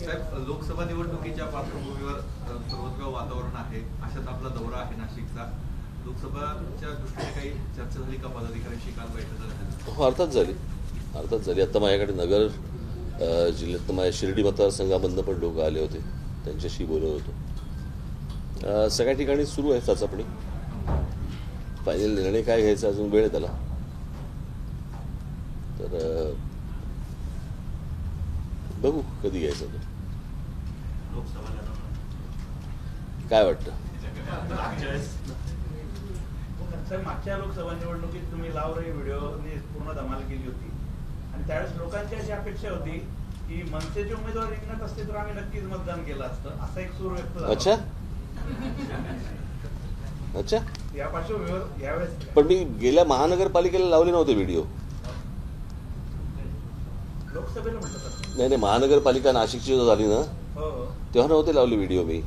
साहेब, लोकसभा निवडणुकीच्या पार्श्वभूमीवर सर्वत्र वातावरण आहे. अशात आपला दौरा आहे नाशिकचा. लोकसभाच्या दृष्टीने काही चर्चा झाली का पदाधिकाऱ्यांशी? काल बैठक झाली? हो, अर्थात झाली. आता माझ्याकडे नगर जिल्ह्यात माझ्या शिर्डी मतदारसंघामधनं पण लोक आले होते, त्यांच्याशी बोलत होतो. सगळ्या ठिकाणी सुरू आहे चाचपणी. फायनल निर्णय काय घ्यायचा अजून वेळ आहे त्याला. तर बघू कधी घ्यायचं तो. काय वाटतं? मागच्या लोकसभा निवडणुकीत तुम्ही लावरी व्हिडिओनी पूर्ण धमाल केली होती आणि त्यावेळेस लोकांची अशी अपेक्षा होती की मनसेचे उमेदवार रिंगणात असते तर आम्ही नक्कीच मतदान केलं असतं, असा एक सूर व्यक्त झाला. अच्छा या पार्श्वभूमीवर यावेळेस पण मी गेल्या महानगरपालिकेला लावले नव्हते व्हिडिओ. लोकसभेला म्हणतात नाही, महानगरपालिका नाशिकची झाली ना, तेव्हा नव्हते लावले व्हिडिओ मी.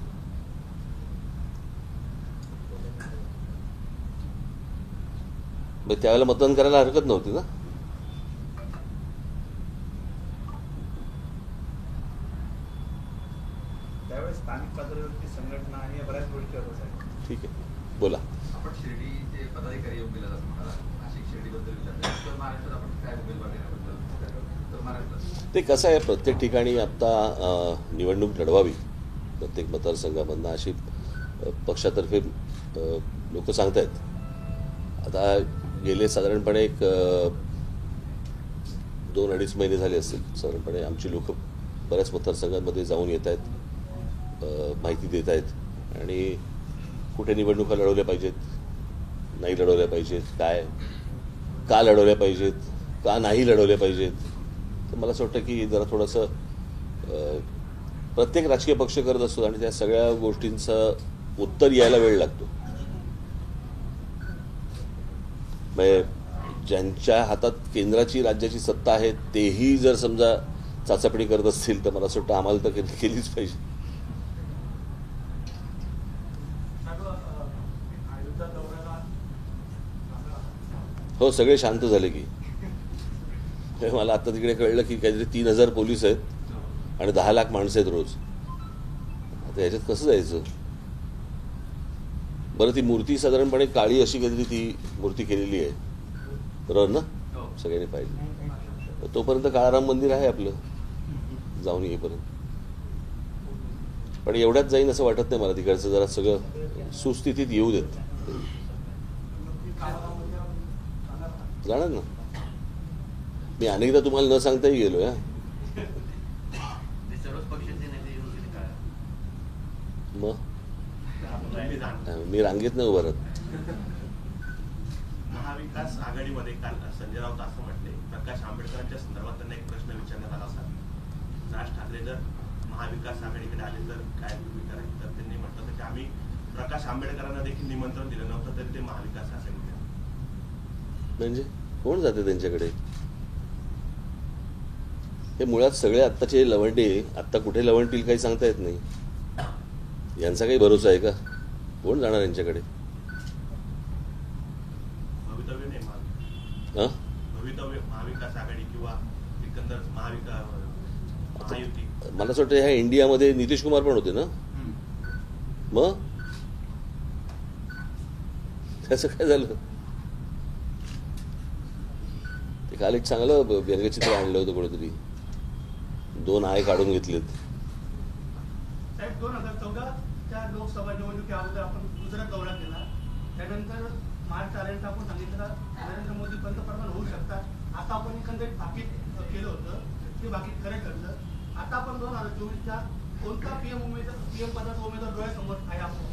त्यावेळेला मतदान करायला हरकत नव्हती ना. त्यावेळेस स्थानिक पातळीवरची संघटना आणि बऱ्याच गोष्टी होत. ठीक आहे, बोला. आपण शिर्डीचे पदाधिकारी येऊन गेला नाशिक शिर्डीबद्दल विचारतो. महाराष्ट्रात आपण काय उमेदवार देण्याबद्दल महाराष्ट्रात ते कसं आहे, प्रत्येक ठिकाणी आता निवडणूक लढवावी प्रत्येक मतदारसंघामधनं अशी पक्षातर्फे लोक सांगतायत. आता गेले साधारणपणे एक 2-2.5 महिने झाले असतील साधारणपणे आमची लोक बऱ्याच मतदारसंघांमध्ये जाऊन येत आहेत, माहिती देत आहेत आणि कुठे निवडणुका लढवल्या पाहिजेत, नाही लढवल्या पाहिजेत, का लढवल्या पाहिजेत, का नाही लढवल्या पाहिजेत. तर मला असं वाटतं की जरा थोडंसं प्रत्येक राजकीय पक्ष करत असतो आणि त्या सगळ्या गोष्टींचं उत्तर यायला वेळ लागतो. ज्यांच्या हातात केंद्राची राज्याची सत्ता आहे तेही जर समजा चाचपणी करत असतील तर मला असं वाटतं आम्हाला तर केलीच पाहिजे. हो, सगळे शांत झाले की. मला आता तिकडे कळलं की काहीतरी 3,000 पोलीस आहेत आणि 10 लाख माणसं आहेत रोज. आता ह्याच्यात कसं जायचं? बरं, ती मूर्ती साधारणपणे काळी अशी काहीतरी ती मूर्ती केलेली आहे बरोबर ना, सगळ्यांनी पाहिजे. तोपर्यंत काळाराम मंदिर आहे आपलं, जाऊन येईपर्यंत. पण एवढ्यात जाईन असं वाटत नाही मला. तिकडचं जरा सगळं सुस्थितीत येऊ देत. जाणार ना मी. अनेकदा तुम्हाला न सांगताही गेलो. मग मी रांगेत नाही उभा राहत. महाविकास आघाडीमध्ये काल संजय राऊत असं म्हटले, प्रकाश आंबेडकरांच्या संदर्भात त्यांना एक प्रश्न विचारण्यात आला होता. राज ठाकरे जर महाविकास आघाडीकडे आले तर काय भूमिका राहील? तर त्यांनी म्हटलं की आम्ही प्रकाश आंबेडकरांना देखील निमंत्रण दिलं नव्हतं तरी ते महाविकास आघाडीकडे. म्हणजे कोण जाते त्यांच्याकडे? हे मुळात सगळे आत्ताचे लवंडे आत्ता कुठे लवंडतील काही सांगता येत नाही. यांचा काही भरोसा आहे का? कोण जाणार यांच्याकडे? भवितव्य नाही भवितव्य महाविकास आघाडी किंवा एकंदर महायुती. मला असं वाटतं ह्या इंडियामध्ये नितीश कुमार पण होते ना. मग त्याचं काय झालं? ते काल एक चांगलं व्यंगचित्र आणलं होतं कोणीतरी. 2 आय काढून घेतलेत. 2014च्या लोकसभा निवडणुकी अगोदर आपण दुसरा दौरा केला. त्यानंतर मार्च आल्यानंतर आपण सांगितलं नरेंद्र मोदी पंतप्रधान होऊ शकतात. आता आपण एकंदरीत भाकीत केलं होतं, ते भाकीत खरं ठरलं. आता आपण 2024च्या कोणता पीएम पदाचा उमेदवार डोळ्यासमोर आहे आपण?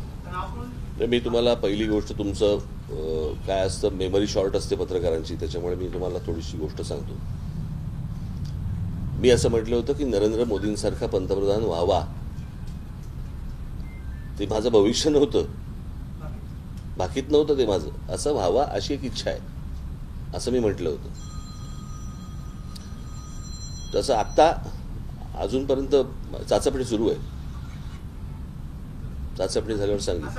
मी तुम्हाला पहिली गोष्ट, तुमचं काय असतं, मेमरी शॉर्ट असते पत्रकारांची, त्याच्यामुळे मी तुम्हाला थोडीशी गोष्ट सांगतो. मी असं म्हटलं होतं की नरेंद्र मोदींसारखा पंतप्रधान व्हावा. ते माझं भविष्य नव्हतं, बाकीत नव्हतं ते माझं. असं व्हावा अशी एक इच्छा आहे असं मी म्हटलं होतं. तसं आत्ता अजूनपर्यंत चाचपणी सुरू आहे. चाचपणी झाल्यावर सांगितलं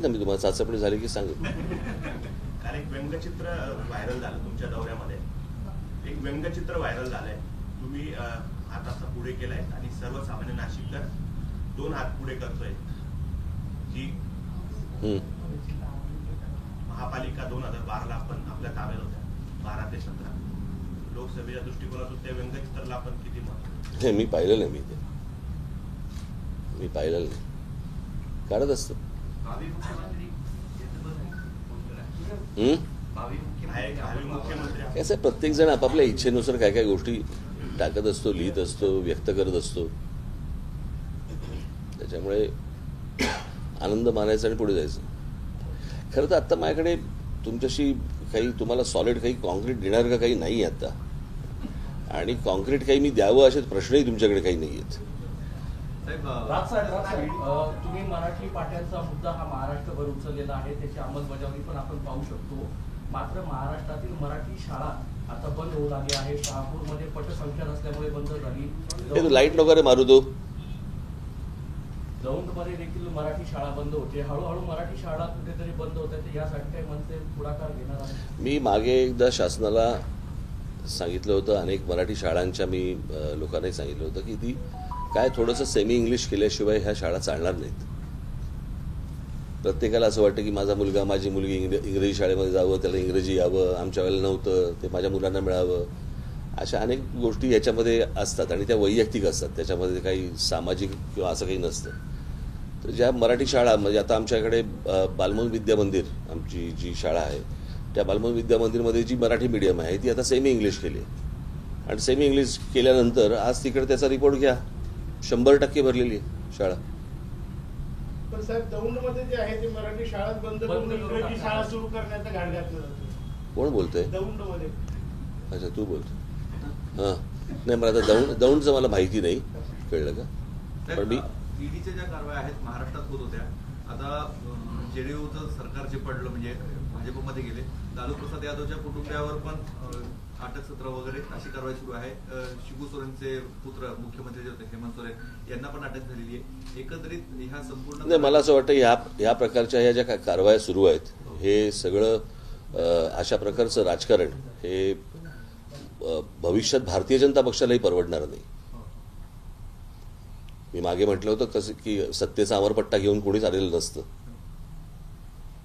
मी तुम्हाला. चाचपणी झाली की सांगितलं. काल एक व्यंगचित्र व्हायरल झालं तुमच्या दौऱ्यामध्ये. व्यंगचित्र व्हायरल झालंय. तुम्ही हात असा पुढे केलाय आणि सर्वसामान्य नाशिककर 2 हात पुढे करतोय. जी महापालिका 2012ला आपण आपल्या ताब्यात होत्या, 12 ते 17 लोकसभेच्या दृष्टिकोनातून त्या व्यंगचित्राला आपण किती महत्व? हे मी पाहिलं नाही. मी पाहिलं नाही. काढत असतं. भावी मुख्यमंत्री भावी मुख्यमंत्री कसं प्रत्येक जण आपापल्या इच्छेनुसार काय काय गोष्टी टाकत असतो, लिहित असतो, व्यक्त करत असतो. त्याच्यामुळे आनंद मानायचा आणि पुढे जायचं. खरं तर आत्ता माझ्याकडे तुमच्याशी काही तुम्हाला सॉलिड काही कॉन्क्रीट देणार का काही नाही आता. आणि कॉन्क्रीट काही मी द्यावं असे प्रश्नही तुमच्याकडे काही नाही आहेत. तुम्ही मराठी पाट्यांचा मुद्दा हा महाराष्ट्रभर उचललेला आहे, त्याची अंमलबजावणी पण आपण पाहू शकतो. मात्र महाराष्ट्रातील मराठी शाळा आता बंद होऊ लागली आहे. शहापूरमध्ये पटसंख्या नसल्यामुळे बंद झाली. लाईट वगैरे मारू दो. दौंडमध्ये देखील मराठी शाळा बंद होते. हळूहळू मराठी शाळा कुठेतरी बंद होत आहे. यासाठी काही मनसे पुढाकार घेणार आहे? मी मागे एकदा शासनाला सांगितलं होतं, अनेक मराठी शाळांच्या मी लोकांनाही सांगितलं होतं की ती काय थोडंसं सेमी इंग्लिश केल्याशिवाय ह्या शाळा चालणार नाहीत. प्रत्येकाला असं वाटतं की माझा मुलगा माझी मुलगी इंग्रजी शाळेमध्ये जावं, त्याला इंग्रजी यावं, आमच्या वेळेला नव्हतं, ते माझ्या मुलांना मिळावं. अशा अनेक गोष्टी याच्यामध्ये असतात आणि त्या वैयक्तिक असतात. त्याच्यामध्ये काही सामाजिक किंवा असं काही नसतं. तर ज्या मराठी शाळा म्हणजे आता आमच्याकडे बालमन विद्या मंदिर आमची जी शाळा आहे, त्या बालमन विद्या मंदिरमध्ये जी मराठी मीडियम आहे ती आता सेमी इंग्लिश केली आहे. आणि सेमी इंग्लिश केल्यानंतर आज तिकडे त्याचा रिपोर्ट घ्या, 100% भरलेली आहे शाळा. पण साहेब दौंडमध्ये जे आहे ते मराठी शाळा बंद करून इंग्रजी शाळा सुरू करण्याचा घाट घातला जातो. कोण बोलतंय? दौंडमध्ये. अच्छा, तू बोलतो. हां, नाही मला आता दौंडचं मला माहिती नाही, कळलं का? पण मी ईडीच्या ज्या कारवाया आहेत महाराष्ट्रात होत होत्या, आता जेडीयूचं सरकार जे पडलं म्हणजे भाजपमध्ये गेले, लालू प्रसाद यादवच्या कुटुंबियावर पण अटक सत्र वगैरे अशी कारवाई सुरू आहे. शिबू सोरेनचे पुत्र मुख्यमंत्री जे होते हेमंत सोरेन यांना पण अटक झालेली आहे. एकंदरीत ह्या संपूर्ण नाही, मला असं वाटतं ह्या प्रकारच्या ह्या ज्या कारवाया सुरू आहेत हे सगळं अशा प्रकारचं राजकारण हे भविष्यात भारतीय जनता पक्षालाही परवडणार नाही. मी मागे म्हटलं होतं कसं की सत्तेचा अमरपट्टा घेऊन कोणीच आलेलं नसतं.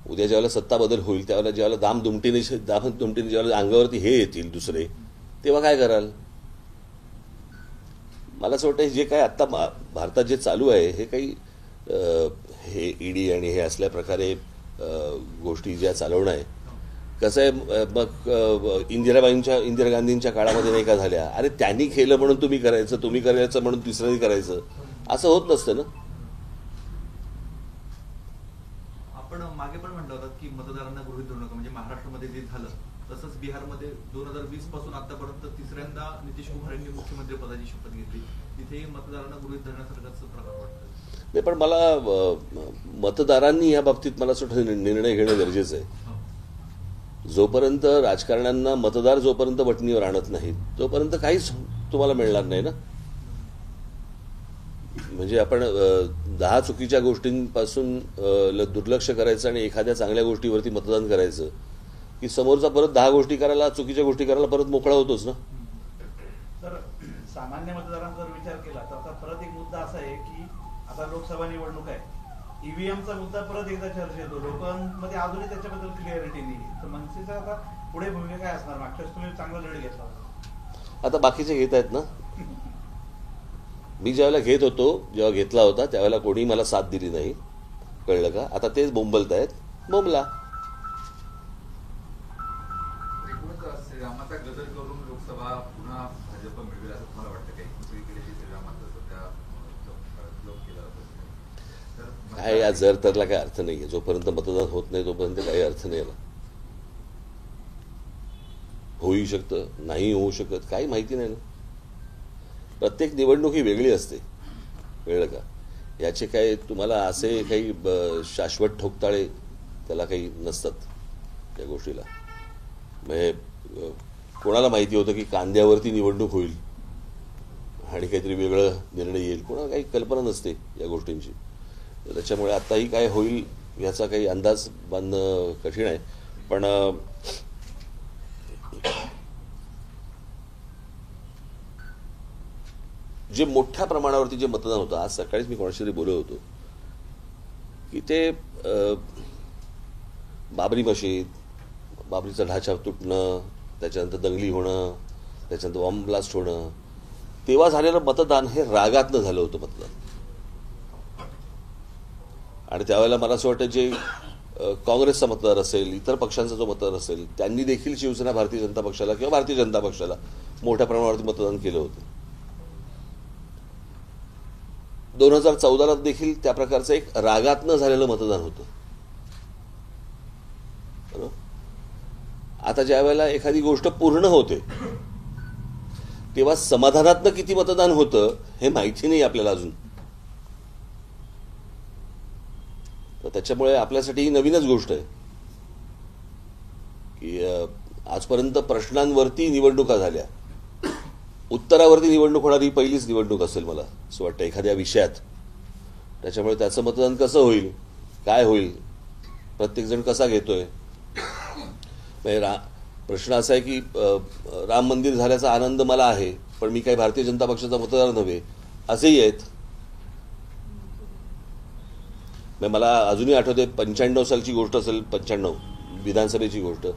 उद्या ज्यावेळेला सत्ता बदल होईल त्यावेळेला ज्यावेळेला दामदुमटीने ज्यावेळेला अंगावरती हे येतील दुसरे, तेव्हा काय कराल? मला असं वाटतं हे काय आत्ता भारतात जे चालू आहे हे काही हे ईडी आणि हे असल्या प्रकारे गोष्टी ज्या चालवणं आहे. कसं आहे, मग इंदिरा गांधींच्या काळामध्ये नाही का झाल्या, अरे त्यांनी केलं म्हणून तुम्ही करायचं, तुम्ही करायचं म्हणून तिसऱ्यांनी करायचं, असं होत नसतं ना. आपण मागे पण म्हटलं होतं की मतदारांना गृहीत धरू नका, म्हणजे महाराष्ट्रामध्ये जे झालं तसंच बिहारमध्ये 2020 पासून आतापर्यंत तिसऱ्यांदा नितीश कुमार यांनी मुख्यमंत्री पदाची शपथ घेतली, तिथेही मतदारांना गृहीत धरण्यासारखाच प्रकार वाटतं. नाही, पण मला मतदारांनी या बाबतीत मला असं वाटतं निर्णय घेणं गरजेचं आहे. जोपर्यंत राजकारण्यांना मतदार जोपर्यंत वटणीवर आणत नाहीत तोपर्यंत काहीच तुम्हाला मिळणार नाही ना. म्हणजे आपण 10 चुकीच्या गोष्टींपासून दुर्लक्ष करायचं आणि एखाद्या चांगल्या गोष्टीवरती मतदान करायचं की समोरचा परत 10 गोष्टी करायला, चुकीच्या गोष्टी करायला परत मोकळा होतोच ना. तर सामान्य मतदारांचा जर विचार केला तर आता परत एक मुद्दा असा आहे की आता लोकसभा निवडणूक आहे, ईव्हीएमचा मुद्दा परत एकदा चर्चेत येतो. लोकांमध्ये अजूनही त्याच्याबद्दल क्लिअरिटी नाही. तर मनसेचा आता पुढे भूमिका काय असणार? मागच्या वेळेस तुम्ही चांगला लढ घेतला होता, आता बाकीचे घेत आहेत ना. मी ज्यावेळेला घेत होतो, जेव्हा घेतला होता त्यावेळेला कोणी मला साथ दिली नाही, कळलं का? आता तेच बोंबलत आहेत, बोंबला. श्रीरामाचा गजर करून लोकसभा पुन्हा भाजप मिळवेल असं तुम्हाला वाटतं काही? श्रीरामाचा सध्या लोक केला जातो काय या जर तरला काही अर्थ नाहीये. जोपर्यंत मतदान होत नाही तोपर्यंत काही अर्थ नाही याला. होऊ शकतं, नाही होऊ शकत, काही माहिती नाही ना. प्रत्येक निवडणूक ही वेगळी असते, कळलं का? याचे काय तुम्हाला असे काही शाश्वत ठोकताळे त्याला काही नसतात त्या गोष्टीला. म्हणजे कोणाला माहिती होतं की कांद्यावरती निवडणूक होईल आणि काहीतरी वेगळं निर्णय येईल? कोणाला काही कल्पना नसते या गोष्टींची. त्याच्यामुळे आत्ताही काय होईल याचा काही अंदाज बांधणं कठीण आहे. पण जे मोठ्या प्रमाणावरती जे मतदान होतं, आज सकाळीच मी कोणाशी तरी बोलत होतो की ते बाबरी मशीद, बाबरीचा ढाचा तुटणं, त्याच्यानंतर दंगली होणं, त्याच्यानंतर बॉम्ब ब्लास्ट होणं, तेव्हा झालेलं मतदान हे रागातनं झालं होतं मतदान. आणि त्यावेळेला मला असं वाटतं जे काँग्रेसचा मतदार असेल, इतर पक्षांचा जो मतदार असेल, त्यांनी देखील शिवसेना भारतीय जनता पक्षाला किंवा भारतीय जनता पक्षाला मोठ्या प्रमाणावरती मतदान केलं होतं. 2014ला देखील त्या प्रकारचं एक रागातनं झालेलं मतदान होतं. बरोबर. आता ज्या वेळेला एखादी गोष्ट पूर्ण होते तेव्हा समाधानातनं किती मतदान होतं हे माहिती नाही आपल्याला अजून. तर त्याच्यामुळे आपल्यासाठी ही नवीनच गोष्ट आहे की आजपर्यंत प्रश्नांवरती निवडणुका झाल्या, उत्तरावरती निवडणूक होणारी ही पहिलीच निवडणूक असेल मला असं वाटतं एखाद्या विषयात. त्याच्यामुळे त्याचं मतदान कसं होईल, काय होईल, प्रत्येकजण कसा घेतोय. प्रश्न असा आहे की राम मंदिर झाल्याचा आनंद मला आहे, पण मी काही भारतीय जनता पक्षाचा मतदार नव्हे असेही आहेत. मला अजूनही आठवते 95 सालची गोष्ट असेल, 95 विधानसभेची गोष्ट.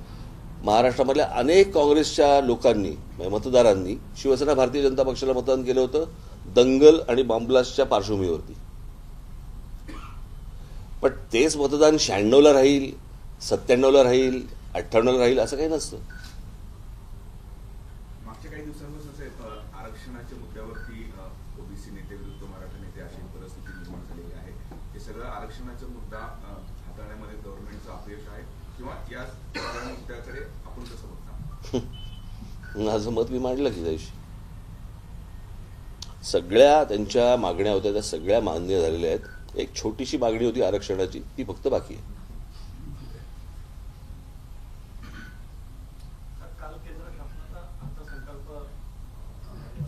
महाराष्ट्रामधल्या अनेक काँग्रेसच्या लोकांनी मतदारांनी शिवसेना भारतीय जनता पक्षाला मतदान केलं होतं दंगल आणि बॉम्बब्लास्टच्या पार्श्वभूमीवरती. पण तेच मतदान 96ला राहील, 97ला राहील, 98ला राहील असं काही नसतं. मागच्या काही दिवसांपासून आरक्षणाच्या मुद्द्यावरती ओबीसी नेते विरुद्ध मराठा नेते अशी परिस्थिती निर्माण झालेली आहे. हे सगळं आरक्षणाचा मुद्दा हाताळण्यामध्ये गव्हर्नमेंटचं अपयश आहे किंवा या मुद्द्याकडे आपण कसं बघता? माझं मत मी मांडलं की त्याशी सगळ्या त्यांच्या मागण्या होत्या त्या सगळ्या मान्य झालेल्या आहेत. एक छोटीशी मागणी होती आरक्षणाची, ती फक्त बाकी आहे.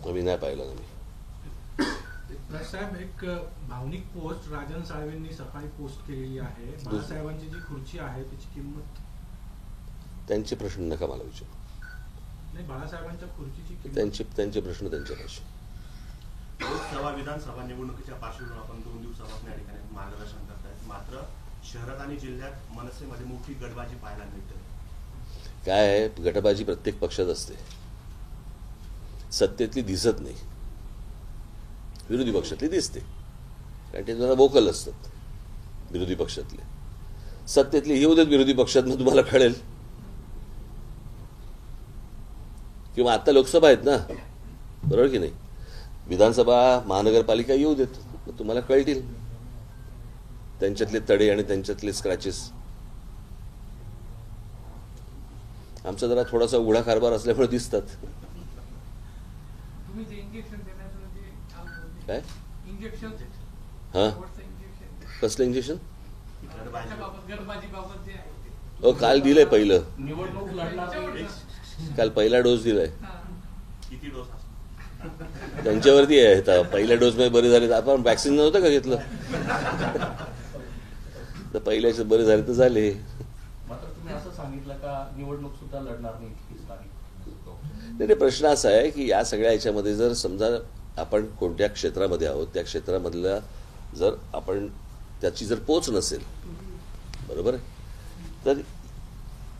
मी नाही पाहिलं ना. मी साहेब एक भावनिक पोस्ट राजन साळवेंनी सकाळी पोस्ट केलेली आहे. बाळासाहेबांची जी खुर्ची आहे त्याची किंमत, त्यांचे प्रश्न नका मला विचारू. नाही, बाळासाहेबांच्या खुर्चीची त्यांचे प्रश्न त्यांच्यापाशी. लोकसभा विधानसभा निवडणुकीच्या पार्श्वभूमीवर आपण 2 दिवसापासून या ठिकाणी मार्गदर्शन करतायत. मात्र शहरात आणि जिल्ह्यात मनसेमध्ये मोठी गटबाजी पाहायला मिळते. काय आहे, गटबाजी प्रत्येक पक्षात असते, सत्तेतली दिसत नाही, विरोधी पक्षातली दिसते, कारण ते जरा वोकल असतात विरोधी पक्षातले. सत्तेतली येऊ देत विरोधी पक्षात, मग तुम्हाला कळेल. किंवा आता लोकसभा आहेत ना, बरोबर की नाही, विधानसभा महानगरपालिका येऊ देत, मग तुम्हाला कळतील त्यांच्यातले तडे आणि त्यांच्यातले स्क्रॅचेस. आमचा जरा थोडासा उघडा कारभार असल्यामुळे दिसतात. काय हा कसलं इंजेक्शन? काल दिलंय पहिलं, निवडणूक लढणार, काल पहिला डोस दिलाय. किती डोस असतो त्यांच्यावरती आहे. आता पहिल्या डोस मध्ये बरे झाले, आपण वॅक्सिन नव्हतं का घेतलं, तर पहिल्याचे बरे झाले तर झाले. मात्र तुम्ही असं सांगितलं का निवडणूक सुद्धा लढणार नाही 30 तारीख. नाही, प्रश्न असा आहे की या सगळ्या याच्यामध्ये जर समजा आपण कोणत्या क्षेत्रामध्ये आहोत, त्या क्षेत्रामधल्या जर आपण त्याची जर पोच नसेल, बरोबर आहे, तर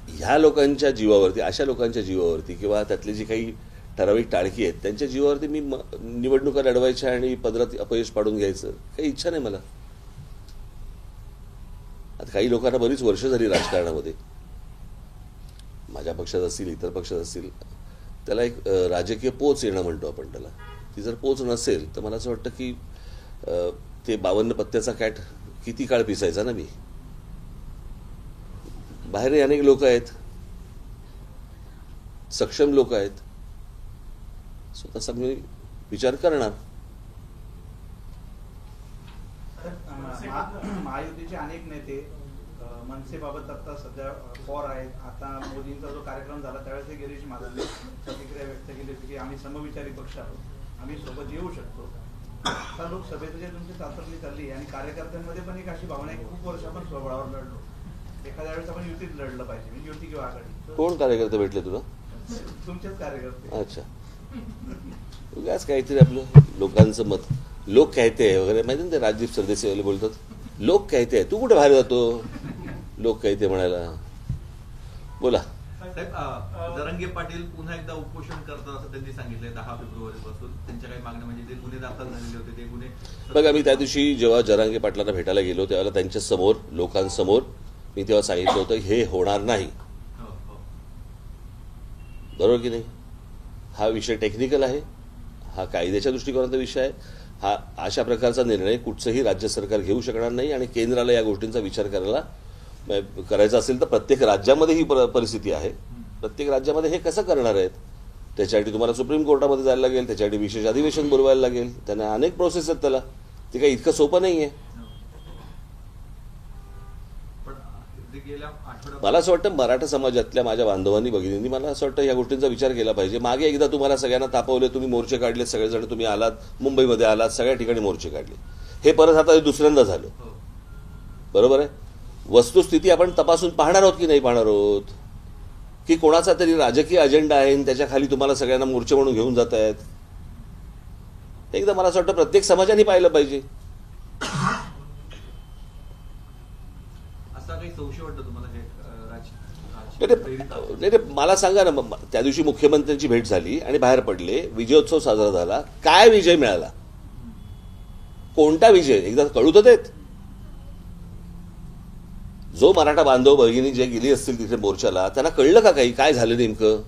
ह्या लोकांच्या जीवावरती, अशा लोकांच्या जीवावरती किंवा त्यातली जी काही ठराविक टाळकी आहेत त्यांच्या जीवावरती मी निवडणुका लढवायच्या आणि पदरात अपयश पाडून घ्यायचं काही इच्छा नाही मला. आता काही लोकांना बरीच वर्ष झाली राजकारणामध्ये, माझ्या पक्षात असतील, इतर पक्षात असतील, त्याला एक राजकीय पोच येणं म्हणतो आपण त्याला. ती जर पोच नसेल तर मला असं वाटतं की ते 52 पत्त्याचा कॅट किती काळ पिसायचा ना मी. बाहेरही अनेक लोक आहेत, सक्षम लोक आहेत, स्वतःचा मी विचार करणार. महायुतीचे अनेक नेते मनसेबाबत आता सध्या फॉर आहेत. आता मोदींचा जो कार्यक्रम झाला त्यावेळेस गिरीश महाजनने प्रतिक्रिया व्यक्त केली होती की आम्ही समविचारी पक्ष आहोत, आम्ही सोबत येऊ शकतो. आता लोकसभेत जे तुमची चाचपणी चालली आणि कार्यकर्त्यांमध्ये पण एक अशी भावना आहे की खूप वर्ष आपण स्वबळावर लढलो, एखाद्या वेळेस आपण युतीत लढलं पाहिजे, म्हणजे युती किंवा आघाडी. कोण कार्यकर्ते भेटले तुला? तुमचेच कार्यकर्ते. अच्छा, उगाच काहीतरी आपलं लोकांचं मत, लोक कहते आहे वगैरे माहिती ना, ते राजदीप सरदेसाईवाले बोलतात लोक कहते आहे. तू कुठे बाहेर जातो लोक कहते म्हणायला? बोला. साहेब, जरांगे पाटील पुन्हा एकदा उपोषण करतात असं त्यांनी सांगितलंय 10 फेब्रुवारीपासून. त्यांच्या काही मागण्या म्हणजे जे गुन्हे दाखल झालेले होते ते गुन्हे. बघा, मी त्या दिवशी जेव्हा जरांगे पाटलांना भेटायला गेलो त्यावेळेला त्यांच्या समोर, लोकांसमोर मी तेव्हा सांगितलं होतं हे होणार नाही. हो, हो. बरोबर की नाही? हा विषय टेक्निकल आहे, हा कायद्याच्या दृष्टिकोनाचा विषय आहे. हा अशा प्रकारचा निर्णय कुठचंही राज्य सरकार घेऊ शकणार नाही आणि केंद्राला या गोष्टींचा विचार करायचा असेल तर प्रत्येक राज्यामध्ये ही परिस्थिती आहे. प्रत्येक राज्यामध्ये हे कसं करणार आहेत? त्याच्यासाठी तुम्हाला सुप्रीम कोर्टामध्ये जायला लागेल, त्याच्यासाठी विशेष अधिवेशन बोलवायला लागेल, त्यांना अनेक प्रोसेस आहेत त्याला. ते काही इतकं सोपं नाही आहे. मला असं वाटतं मराठा समाजातल्या माझ्या बांधवांनी, भगिनींनी मला असं वाटतं या गोष्टींचा विचार केला पाहिजे. मागे एकदा तुम्हाला सगळ्यांना तापवले, तुम्ही मोर्चे काढले, सगळेजण तुम्ही आलात, मुंबईमध्ये आलात, सगळ्या ठिकाणी मोर्चे काढले. हे परत आता दुसऱ्यांदा झालं. बरोबर आहे? वस्तुस्थिती आपण तपासून पाहणार आहोत की नाही पाहणार आहोत? की कोणाचा तरी राजकीय अजेंडा आहे आणि त्याच्या खाली तुम्हाला सगळ्यांना मोर्चे म्हणून घेऊन जात आहेत? एकदा मला असं वाटतं प्रत्येक समाजाने पाहिलं पाहिजे. असा काही संशय वाटतं तुम्हाला हे नाही, मला सांगा ना, त्या दिवशी मुख्यमंत्र्यांची भेट झाली आणि बाहेर पडले, विजयोत्सव साजरा झाला, काय विजय मिळाला? कोणता विजय? एकदा कळू तर देत. जो मराठा बांधव भगिनी जे गेली असतील तिथे मोर्चाला, त्यांना कळलं का काही काय झालं नेमकं?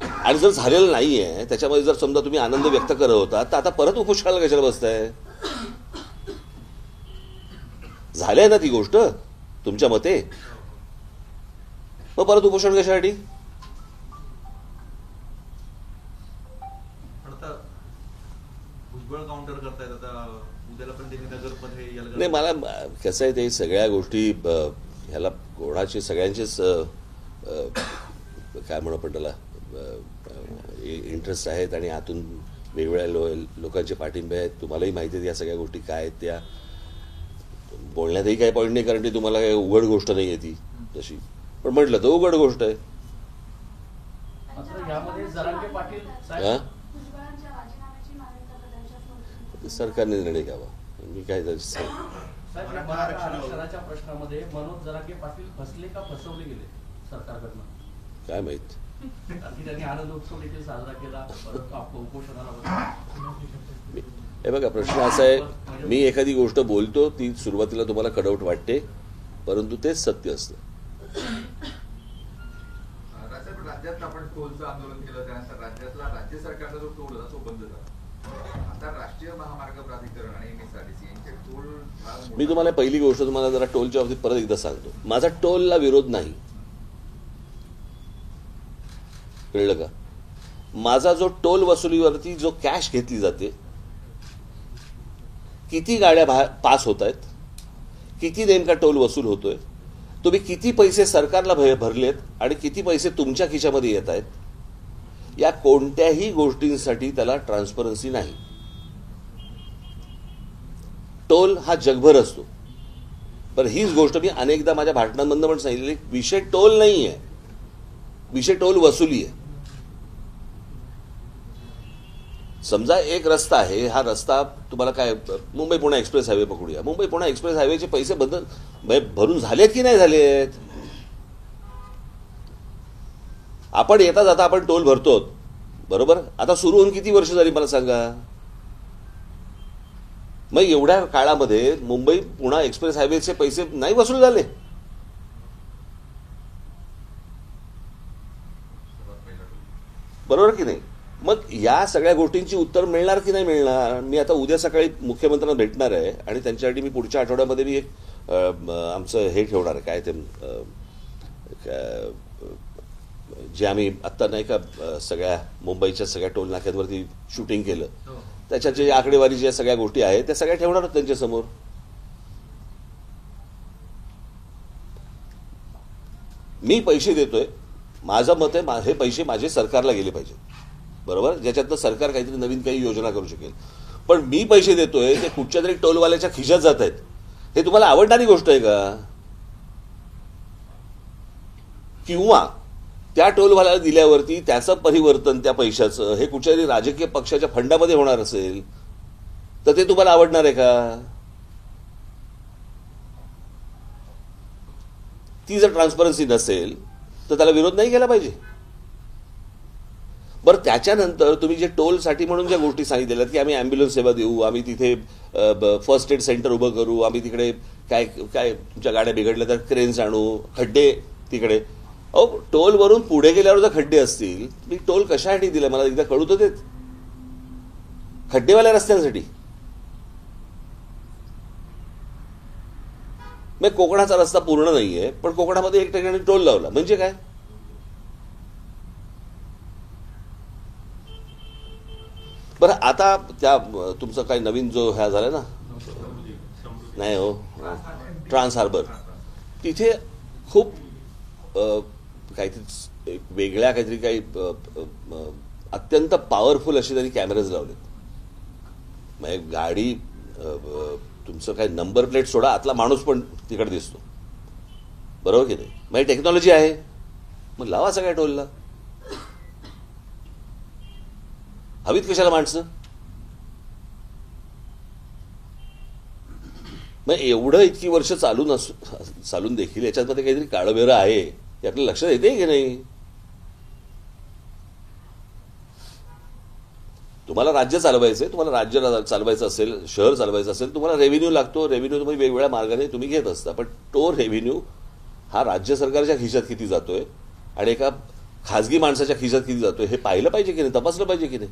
आणि जर झालेलं नाहीये त्याच्यामध्ये जर समजा तुम्ही आनंद व्यक्त करत होता तर आता परत उपोषणाला कशाला बसताय? झालंय ना ती गोष्ट तुमच्या मते, मग परत उपोषण कशासाठी? भुजबळ काउंटर करतायत आता, उद्याला पण त्यांनी नगरमध्ये यायला. नाही, मला कसं आहे ते सगळ्या गोष्टी ह्याला कोणाचे सगळ्यांचेच काय म्हणू आपण त्याला इंटरेस्ट आहेत आणि आतून वेगवेगळ्या लोकांचे पाठिंबे आहेत. तुम्हालाही माहिती आहे या सगळ्या गोष्टी काय आहेत. त्या बोलण्यातही काही पॉईंट नाही, कारण ती तुम्हाला काही उघड गोष्ट नाही आहे ती तशी, पण म्हटलं तर उघड गोष्ट आहे. सरकारने निर्णय घ्यावा. मी काय आरक्षणाच्या प्रश्नामध्ये मनोज जरांगे पाटील फसले का फसवले गेले सरकारकडनं काय माहित? त्यांनी आनंद उत्सव देखील साजरा केला, परत उपोषणाला. हे बघा, प्रश्न असा आहे, मी एखादी गोष्ट बोलतो ती सुरुवातीला तुम्हाला कडवट वाटते, परंतु तेच सत्य असतं. राज्यात आपण टोलचं आंदोलन केलं, त्यानंतर राज्यातला राज्य सरकारचा जो टोल होता तो बंद झाला. आता राष्ट्रीय महामार्ग प्राधिकरण आणि MSRTC यांचे टोल. मी तुम्हाला पहिली गोष्ट तुम्हाला जरा टोलच्या बाबतीत परत एकदा सांगतो. माझा टोलला विरोध नाही, कळलं का? माझा जो टोल वसुलीवरती जो कॅश घेतली जाते, किती गाड्या पास होत आहेत, किती नेमका टोल वसूल होतोय, तुम्ही किती पैसे सरकारला भरलेत आणि किती पैसे तुमच्या खिशामध्ये येत आहेत, या कोणत्याही गोष्टींसाठी त्याला ट्रान्सपरन्सी नाही. टोल हा जगभर असतो. पण हीच गोष्ट मी अनेकदा माझ्या भाषणांमधून पण सांगितलेली, विषय टोल नाही आहे, विषय टोल वसुली आहे. समजा एक रस्ता आहे, हा रस्ता तुम्हाला काय मुंबई पुणे एक्सप्रेस हायवे पकडूया. मुंबई पुणे एक्सप्रेस हायवेचे पैसे भरून झालेत की नाही झालेत? आपण येता जाता आपण टोल भरतो, बरोबर? आता सुरू होऊन किती वर्ष झाली मला सांगा? मग एवढ्या काळामध्ये मुंबई पुणे एक्सप्रेस हायवेचे पैसे नाही वसूल झाले? बरोबर की नाही? मग या सगळ्या गोष्टींची उत्तर मिळणार की नाही मिळणार? मी आता उद्या सकाळी मुख्यमंत्र्यांना भेटणार आहे आणि त्यांच्यासाठी मी पुढच्या आठवड्यामध्ये मी एक आमचं हे ठेवणार आहे, काय ते जे आम्ही आत्ता नाही का सगळ्या मुंबईच्या सगळ्या टोल नाक्यांवरती शूटिंग केलं, त्याच्यात जे आकडेवारी ज्या सगळ्या गोष्टी आहेत त्या सगळ्या ठेवणार आहोत त्यांच्यासमोर. मी पैसे देतोय, माझं मत आहे हे पैसे माझे सरकारला गेले पाहिजे, बरोबर? ज्याच्यातनं सरकार काहीतरी नवीन काही योजना करू शकेल. पण मी पैसे देतोय ते कुठच्या तरी टोलवाल्याच्या खिशात जात आहेत, हे तुम्हाला आवडणारी गोष्ट आहे का? किंवा त्या टोलवाल्याला दिल्यावरती त्याचं परिवर्तन त्या पैशाचं हे कुठच्यातरी राजकीय पक्षाच्या फंडामध्ये होणार असेल तर ते तुम्हाला आवडणार आहे का? ती जर ट्रान्सपरन्सी नसेल तर त्याला विरोध नाही केला पाहिजे. बरं, त्याच्यानंतर तुम्ही जे टोलसाठी म्हणून ज्या गोष्टी सांगितलेल्या की आम्ही ॲम्ब्युलन्स सेवा देऊ, आम्ही तिथे फर्स्ट एड सेंटर उभं करू, आम्ही तिकडे काय काय तुमच्या गाड्या बिघडल्या तर क्रेन्स आणू, खड्डे तिकडे. अहो, टोलवरून पुढे गेल्यावर जर खड्डे असतील, मी टोल कशासाठी दिलं मला एकदा कळू तर देत. खड्डेवाल्या रस्त्यांसाठी. मग कोकणाचा रस्ता पूर्ण नाहीये पण कोकणामध्ये एक ठिकाणी टोल लावला म्हणजे काय? बरं, आता त्या तुमचा काही नवीन जो ह्या झाला ना, नाही हो, ट्रान्स हार्बर, तिथे खूप काहीतरी वेगळ्या काहीतरी काही अत्यंत पॉवरफुल असे तरी कॅमेराज लावलेत. म्हणजे गाडी तुमचं काही नंबर प्लेट सोडा, आतला माणूस पण तिकडे दिसतो. बरोबर की नाही? म्हणजे टेक्नॉलॉजी आहे, मग लावा सगळ्या टोलला. हवीत कशाला माणसं? मग एवढं इतकी वर्ष चालून देखील याच्यामध्ये काहीतरी काळबेरं आहे हे आपल्याला लक्षात येते की नाही? तुम्हाला राज्य चालवायचंय, तुम्हाला राज्य चालवायचं असेल, शहर चालवायचं असेल, तुम्हाला रेव्हेन्यू लागतो. रेव्हेन्यू तुम्ही वेगवेगळ्या मार्गाने तुम्ही घेत असता, पण तो रेव्हेन्यू हा राज्य सरकारच्या खिशात किती जातोय आणि एका खाजगी माणसाच्या खिशात किती जातोय हे पाहिलं पाहिजे की नाही, तपासलं पाहिजे की नाही?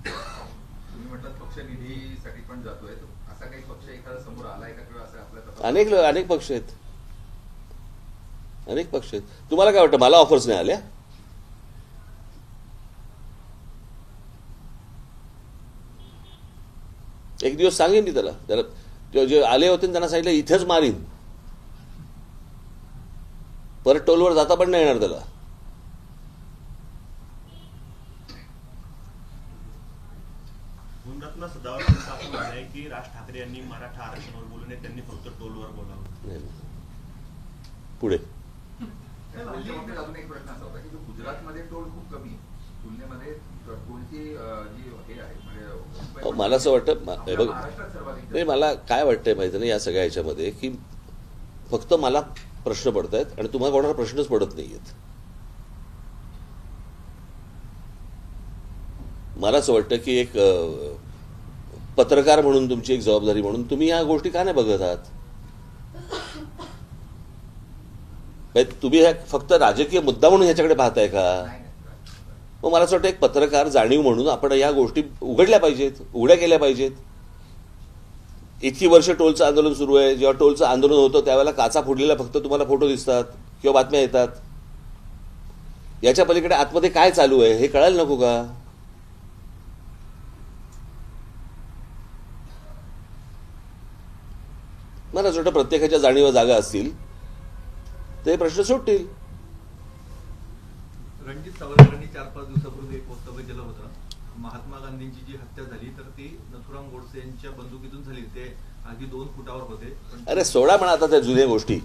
तुम्ही म्हटलं पक्ष निधीसाठी पण जातोय, असा काही पक्ष एखादा समोर आलाय का किंवा असं आपल्या अनेक पक्ष आहेत, अनेक पक्ष आहेत. तुम्हाला काय वाटतं मला ऑफर्स नाही आल्या? एक दिवस सांगेन मी त्याला जे आले होते त्यांना सांगितलं इथेच मारीन, परत टोलवर जाता पण नाही येणार त्याला. गुणरत्न सदावर्तेंचं असं म्हणणं आहे की राज ठाकरे यांनी मराठा आरक्षणावर बोलू नये, त्यांनी फक्त टोलवर बोलावं. पुढे अजून एक प्रश्न असा होता की गुजरातमध्ये टोल खूप कमी तुलनेमध्ये टोलची जी हे आहे म्हणजे मला असं वाटतं बघ महाराष्ट्रात सर्वाधिक. नाही, मला काय वाटतंय माहिती नाही या सगळ्या ह्याच्यामध्ये की फक्त मला प्रश्न पडत आहेत आणि तुम्हाला कोणाला प्रश्नच पडत नाहीयेत. मला असं वाटतं की एक पत्रकार म्हणून तुमची एक जबाबदारी म्हणून तुम्ही या गोष्टी का नाही बघत आहात? तुम्ही फक्त राजकीय मुद्दा म्हणून ह्याच्याकडे पाहताय का? मग मला असं वाटतं एक पत्रकार जाणीव म्हणून आपण या गोष्टी उघडल्या पाहिजेत, उघड्या केल्या पाहिजेत. इतकी वर्ष टोलचं आंदोलन सुरू आहे, जेव्हा टोलचं आंदोलन होतं त्यावेळेला काचा फुटलेला फक्त तुम्हाला फोटो दिसतात किंवा बातम्या येतात. याच्या पलीकडे आतमध्ये काय चालू आहे हे कळायला नको का? मला असं वाटतं प्रत्येकाच्या जाणीवा जागा असतील ते प्रश्न सुटतील. रणजित सावरकरांनी 4-5 दिवसापूर्वी एक वक्तव्य केलं होतं, महात्मा गांधींची जी हत्या झाली तर ती नथुराम गोडसे यांच्या बंदुकीतून झाली, ते अगदी 2 फुटावर होते. अरे सोडा म्हणा आता त्या जुन्या गोष्टी.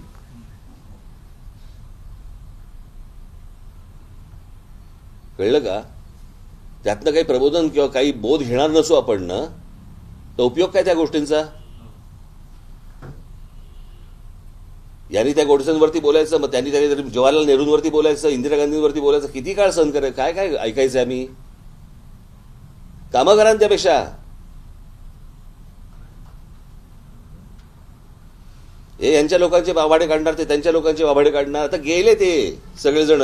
कळलं का? त्यातनं काही प्रबोधन किंवा काही बोध घेणार नसू आपण ना, तर उपयोग काय त्या गोष्टींचा? यांनी त्या गोडसेंवरती बोलायचं, मग त्यांनी त्या जवाहरलाल नेहरूंवरती बोलायचं, इंदिरा गांधींवरती बोलायचं, किती काळ सहन करायचं? काय काय ऐकायचं आम्ही? कामं करा त्यापेक्षा. हे यांच्या लोकांचे वाभाडे काढणार, ते त्यांच्या लोकांचे वाभाडे काढणार. आता गेले ते सगळेजण,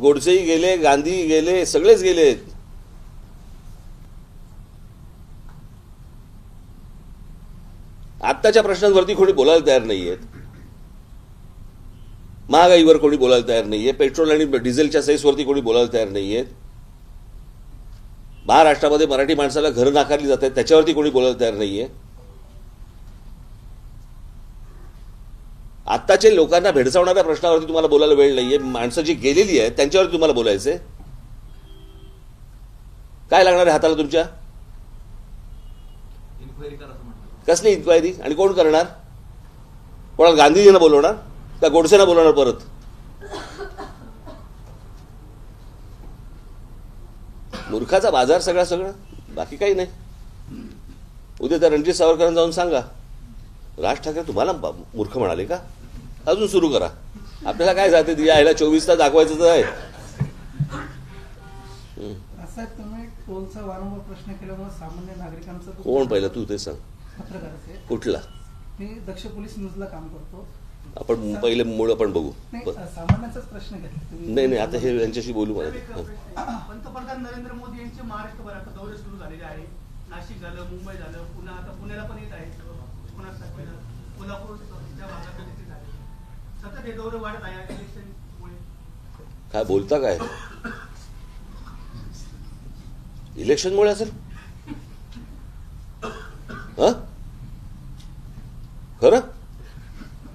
गोडसेही गेले, गांधी गेले, सगळेच गेलेत. आत्ताच्या प्रश्नांवरती कोणी बोलायला तयार नाहीयेत. महागाईवर कोणी बोलायला तयार नाहीये, पेट्रोल आणि डिझेलच्या सेसवरती कोणी बोलायला तयार नाहीयेत. महाराष्ट्रामध्ये मराठी माणसाला घरं नाकारली जात आहेत त्याच्यावरती कोणी बोलायला तयार नाहीये. आत्ताचे लोकांना भेडसावणाऱ्या प्रश्नावरती तुम्हाला बोलायला वेळ नाहीये. माणसं जी गेलेली आहेत त्यांच्यावरती तुम्हाला बोलायचंय. काय लागणार आहे हाताला तुमच्या? इन्क्वायरी करा असं म्हणतात. कसली इन्क्वायरी? आणि कोण करणार? कोणाला गांधीजींना बोलवणार का गोडसेना बोलवणार परत? मूर्खाचा बाजार सगळं बाकी काही नाही. उद्या त्या रणजित सावरकरांना जाऊन सांगा राज ठाकरे तुम्हाला मूर्ख म्हणाले का, अजून सुरू करा. आपल्याला काय जाते यायला 24 तास दाखवायचं तर आहे. साहेब तुम्ही टोलचा वारंवार प्रश्न केल्यामुळे सामान्य नागरिकांचा कोण पहिलं तू ते सांग. पत्रकार कुठला? मी दक्ष पोलीस न्यूजला काम करतो. आपण पहिले मूळ आपण बघू. सामान्यांचाच प्रश्न घेतला. नाही आता हे यांच्याशी बोलू मला. पंतप्रधान नरेंद्र मोदी यांचे महाराष्ट्रभर आता दौरे सुरू झालेले आहे. नाशिक झालं, मुंबई झालं, पुन्हा आता पुण्याला पण येत आहेत. कोल्हापूर त्या भागात देखील झाले. सतत हे दौरे वाढत आहे इलेक्शनमुळे. काय बोलता काय? इलेक्शनमुळे असेल? हा खरं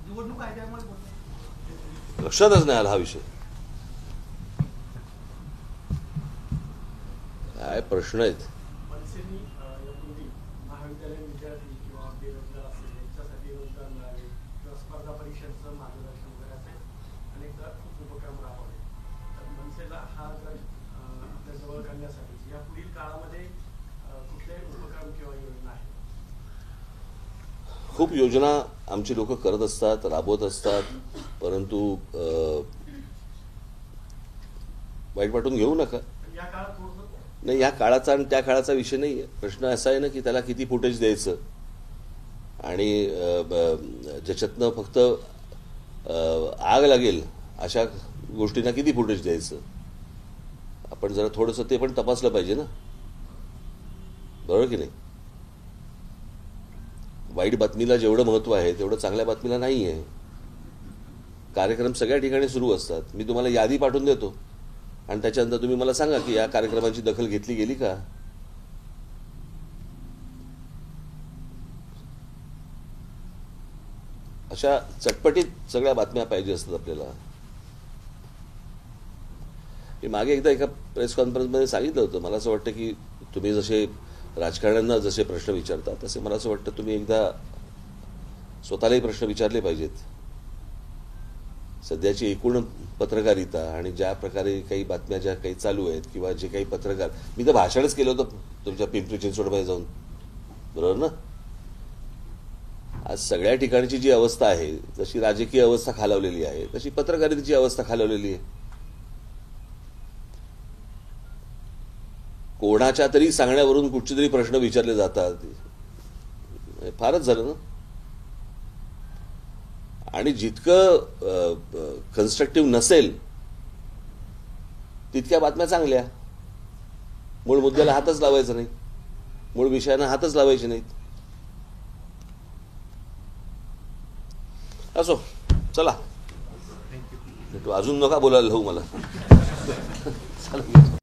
निवडणूक आहे त्यामुळे बोलतो. लक्षातच नाही आला हा विषय. काय प्रश्न आहेत. मनसेनी यापूर्वी महाविद्यालयीन विद्यार्थी किंवा बेरोजगार असेल यांच्यासाठी रोजगार मिळावे किंवा स्पर्धा परीक्षांचं मार्गदर्शन वगैरे असे अनेकदा उपक्रम राबवले. तर मनसेला हा जर आपल्या जवळ करण्यासाठी या पुढील काळामध्ये कुठले उपक्रम किंवा योजना आहेत? खूप योजना आमची लोक करत असतात, राबवत असतात, परंतु वाईट वाटून घेऊ नका. या काळात थोडंसं नाही, या काळाचा आणि त्या काळाचा विषय नाही आहे. प्रश्न असा आहे ना की त्याला किती फुटेज द्यायचं आणि ज्याच्यातनं फक्त आग लागेल अशा गोष्टींना किती फुटेज द्यायचं. आपण जरा थोडंसं ते पण तपासलं पाहिजे ना, बरोबर की नाही. वाईट बातमीला जेवढं महत्त्व आहे तेवढं चांगल्या बातमीला नाही आहे. कार्यक्रम सगळ्या ठिकाणी सुरू असतात. मी तुम्हाला यादी पाठवून देतो आणि त्याच्यानंतर तुम्ही मला सांगा की या कार्यक्रमाची दखल घेतली गेली का. अशा चटपटीत सगळ्या बातम्या पाहिजे असतात आपल्याला. मी मागे एकदा एका प्रेस कॉन्फरन्समध्ये सांगितलं होतं, मला असं वाटतं की तुम्ही जसे राजकारण्यांना जसे प्रश्न विचारता तसे मला असं वाटतं तुम्ही एकदा स्वतःलाही प्रश्न विचारले पाहिजेत. सध्याची एकूण पत्रकारिता आणि ज्या प्रकारे काही बातम्या ज्या काही चालू आहेत किंवा जे काही पत्रकार, मी तर भाषणच केलं होतं तुमच्या पिंपरी चिंचवडमध्ये जाऊन, बरोबर ना. आज सगळ्या ठिकाणची जी अवस्था आहे, जशी राजकीय अवस्था खालावलेली आहे तशी पत्रकारितेची अवस्था खालावलेली आहे. कोणाच्या तरी सांगण्यावरून कुठचे तरी प्रश्न विचारले जातात, फारच झालं ना. आणि जितकं कन्स्ट्रक्टिव्ह नसेल तितक्या बातम्या चांगल्या. मूळ मुद्द्याला हातच लावायचा नाही, मूळ विषयानं हातच लावायचे नाहीत. असो, चला अजून नका बोलायला लावू मला.